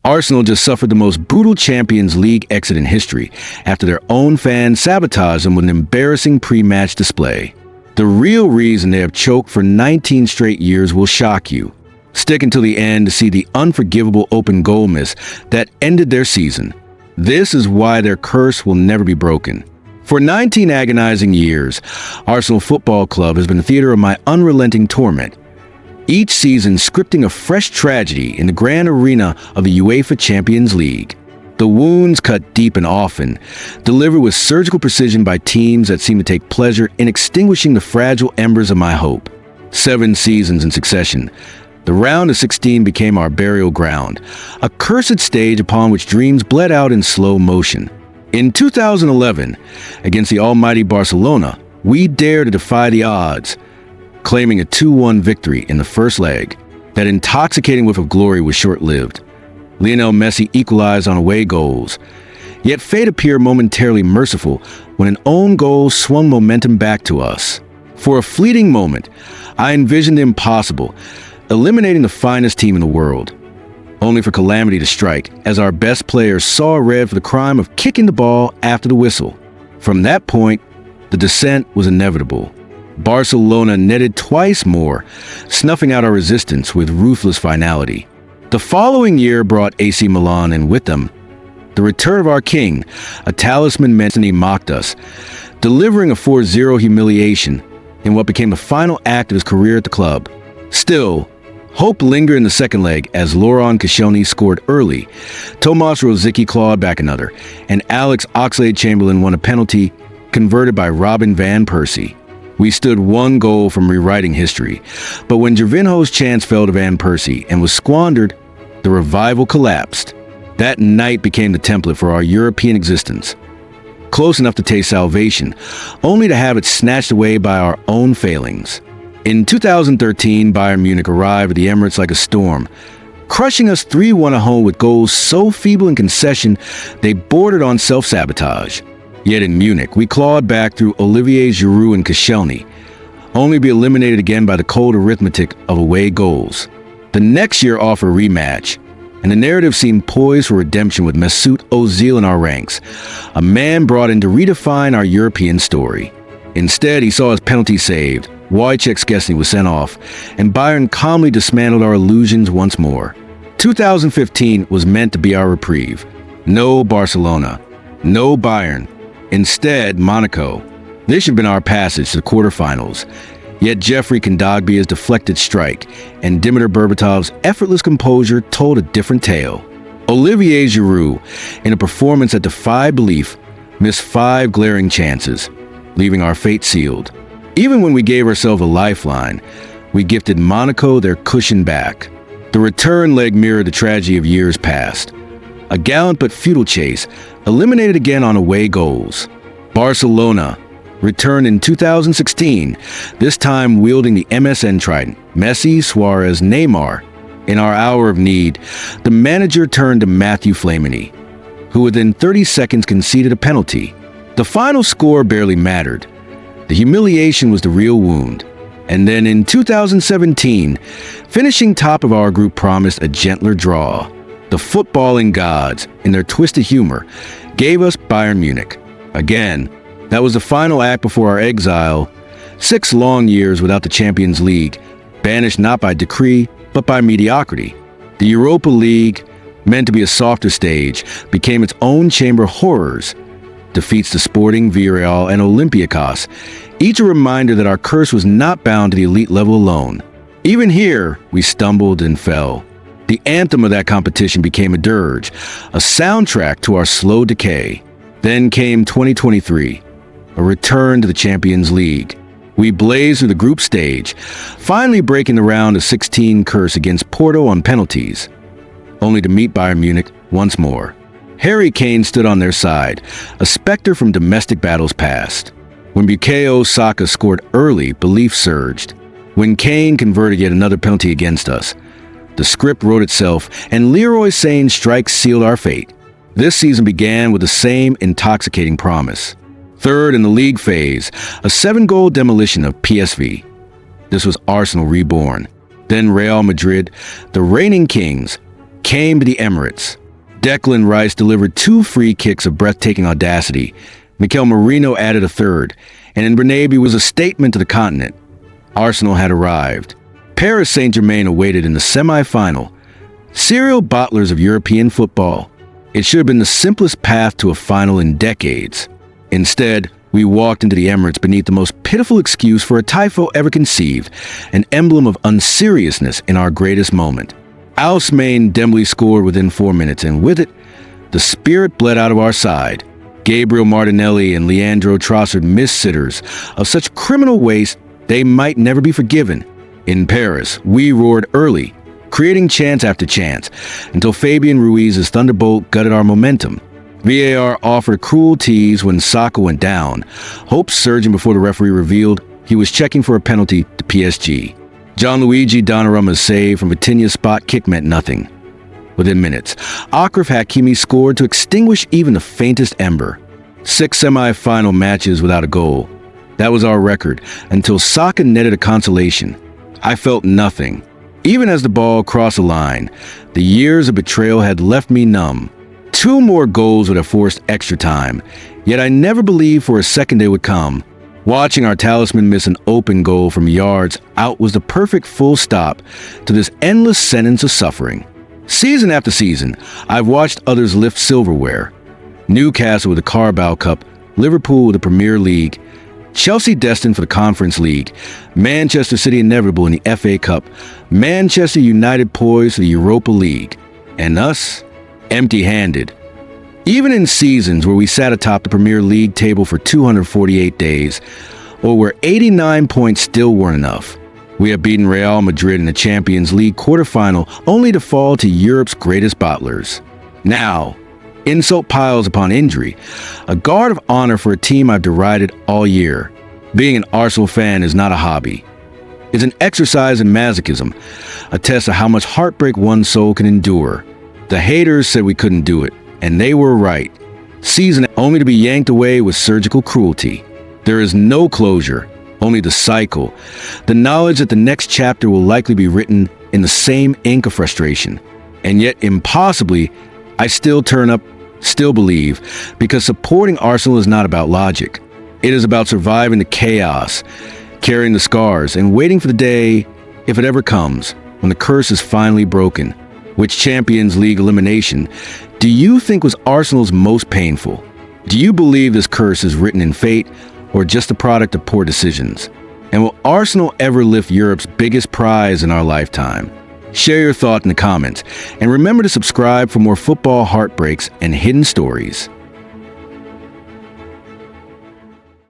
Arsenal just suffered the most brutal Champions League exit in history after their own fans sabotaged them with an embarrassing pre-match display. The real reason they have choked for 19 straight years will shock you. Stick until the end to see the unforgivable open goal miss that ended their season. This is why their curse will never be broken. For 19 agonizing years, Arsenal Football Club has been the theater of my unrelenting torment. Each season scripting a fresh tragedy in the grand arena of the UEFA Champions League. The wounds cut deep and often, delivered with surgical precision by teams that seem to take pleasure in extinguishing the fragile embers of my hope. 7 seasons in succession, the round of 16 became our burial ground, a cursed stage upon which dreams bled out in slow motion. In 2011, against the almighty Barcelona, we dared to defy the odds, claiming a 2-1 victory in the first leg. That intoxicating whiff of glory was short-lived. Lionel Messi equalized on away goals. Yet fate appeared momentarily merciful when an own goal swung momentum back to us. For a fleeting moment, I envisioned the impossible, eliminating the finest team in the world, only for calamity to strike as our best players saw red for the crime of kicking the ball after the whistle. From that point, the descent was inevitable. Barcelona netted twice more, snuffing out our resistance with ruthless finality. The following year brought AC Milan, and with them, the return of our king, a talisman Mancini mocked us, delivering a 4-0 humiliation in what became the final act of his career at the club. Still, hope lingered in the second leg as Laurent Koscielny scored early, Tomas Rosicky clawed back another, and Alex Oxlade-Chamberlain won a penalty converted by Robin van Persie. We stood 1 goal from rewriting history, but when Gervinho's chance fell to Van Persie and was squandered, the revival collapsed. That night became the template for our European existence. Close enough to taste salvation, only to have it snatched away by our own failings. In 2013, Bayern Munich arrived at the Emirates like a storm, crushing us 3-1 at home with goals so feeble in concession they bordered on self-sabotage. Yet in Munich, we clawed back through Olivier Giroud and Koscielny, only to be eliminated again by the cold arithmetic of away goals. The next year offered a rematch, and the narrative seemed poised for redemption with Mesut Ozil in our ranks, a man brought in to redefine our European story. Instead, he saw his penalty saved, Wojciech Szczesny was sent off, and Bayern calmly dismantled our illusions once more. 2015 was meant to be our reprieve. No Barcelona, no Bayern. Instead, Monaco. This should have been our passage to the quarterfinals. Yet Jeffrey Kondogbia's deflected strike and Dimitar Berbatov's effortless composure told a different tale. Olivier Giroud, in a performance that defied belief, missed 5 glaring chances, leaving our fate sealed. Even when we gave ourselves a lifeline, we gifted Monaco their cushion back. The return leg mirrored the tragedy of years past. A gallant but futile chase, eliminated again on away goals. Barcelona returned in 2016, this time wielding the MSN trident, Messi, Suarez, Neymar. In our hour of need, the manager turned to Matthew Flamini, who within 30 seconds conceded a penalty. The final score barely mattered. The humiliation was the real wound. And then in 2017, finishing top of our group promised a gentler draw. The footballing gods, in their twisted humor, gave us Bayern Munich. Again, that was the final act before our exile. 6 long years without the Champions League, banished not by decree, but by mediocrity. The Europa League, meant to be a softer stage, became its own chamber of horrors. Defeats to Sporting, Villarreal, and Olympiacos, each a reminder that our curse was not bound to the elite level alone. Even here, we stumbled and fell. The anthem of that competition became a dirge, a soundtrack to our slow decay. Then came 2023, a return to the Champions League. We blazed through the group stage, finally breaking the round of 16 curse against Porto on penalties, only to meet Bayern Munich once more. Harry Kane stood on their side, a specter from domestic battles past. When Bukayo Saka scored early, belief surged. When Kane converted yet another penalty against us, the script wrote itself, and Leroy Sané's strike sealed our fate. This season began with the same intoxicating promise. Third in the league phase, a 7-goal demolition of PSV. This was Arsenal reborn. Then Real Madrid, the reigning kings, came to the Emirates. Declan Rice delivered 2 free kicks of breathtaking audacity. Mikel Merino added a third, and in Bernabeu was a statement to the continent. Arsenal had arrived. Paris Saint-Germain awaited in the semi-final. Serial bottlers of European football. It should have been the simplest path to a final in decades. Instead, we walked into the Emirates beneath the most pitiful excuse for a typho ever conceived, an emblem of unseriousness in our greatest moment. Ousmane Dembele scored within 4 minutes, and with it, the spirit bled out of our side. Gabriel Martinelli and Leandro Trossard missed sitters of such criminal waste they might never be forgiven. In Paris, we roared early, creating chance after chance, until Fabian Ruiz's thunderbolt gutted our momentum. VAR offered a cruel tease when Saka went down, hope surging before the referee revealed he was checking for a penalty to PSG. Gianluigi Donnarumma's save from Vitinha's spot kick meant nothing. Within minutes, Achraf Hakimi scored to extinguish even the faintest ember. 6 semi-final matches without a goal. That was our record, until Saka netted a consolation. I felt nothing. Even as the ball crossed the line, the years of betrayal had left me numb. 2 more goals would have forced extra time, yet I never believed for a second they would come. Watching our talisman miss an open goal from yards out was the perfect full stop to this endless sentence of suffering. Season after season, I've watched others lift silverware. Newcastle with the Carabao Cup, Liverpool with the Premier League, Chelsea destined for the Conference League, Manchester City inevitable in the FA Cup, Manchester United poised for the Europa League, and us, empty-handed. Even in seasons where we sat atop the Premier League table for 248 days, or where 89 points still weren't enough, we have beaten Real Madrid in the Champions League quarterfinal only to fall to Europe's greatest bottlers. Now, insult piles upon injury, a guard of honor for a team I've derided all year. Being an Arsenal fan is not a hobby. It's an exercise in masochism, a test of how much heartbreak one soul can endure. The haters said we couldn't do it, and they were right. Season only to be yanked away with surgical cruelty. There is no closure, only the cycle. The knowledge that the next chapter will likely be written in the same ink of frustration. And yet, impossibly, I still turn up, still believe, because supporting Arsenal is not about logic. It is about surviving the chaos, carrying the scars, and waiting for the day, if it ever comes, when the curse is finally broken. Which Champions League elimination do you think was Arsenal's most painful? Do you believe this curse is written in fate or just a product of poor decisions? And will Arsenal ever lift Europe's biggest prize in our lifetime? Share your thought in the comments, and remember to subscribe for more football heartbreaks and hidden stories.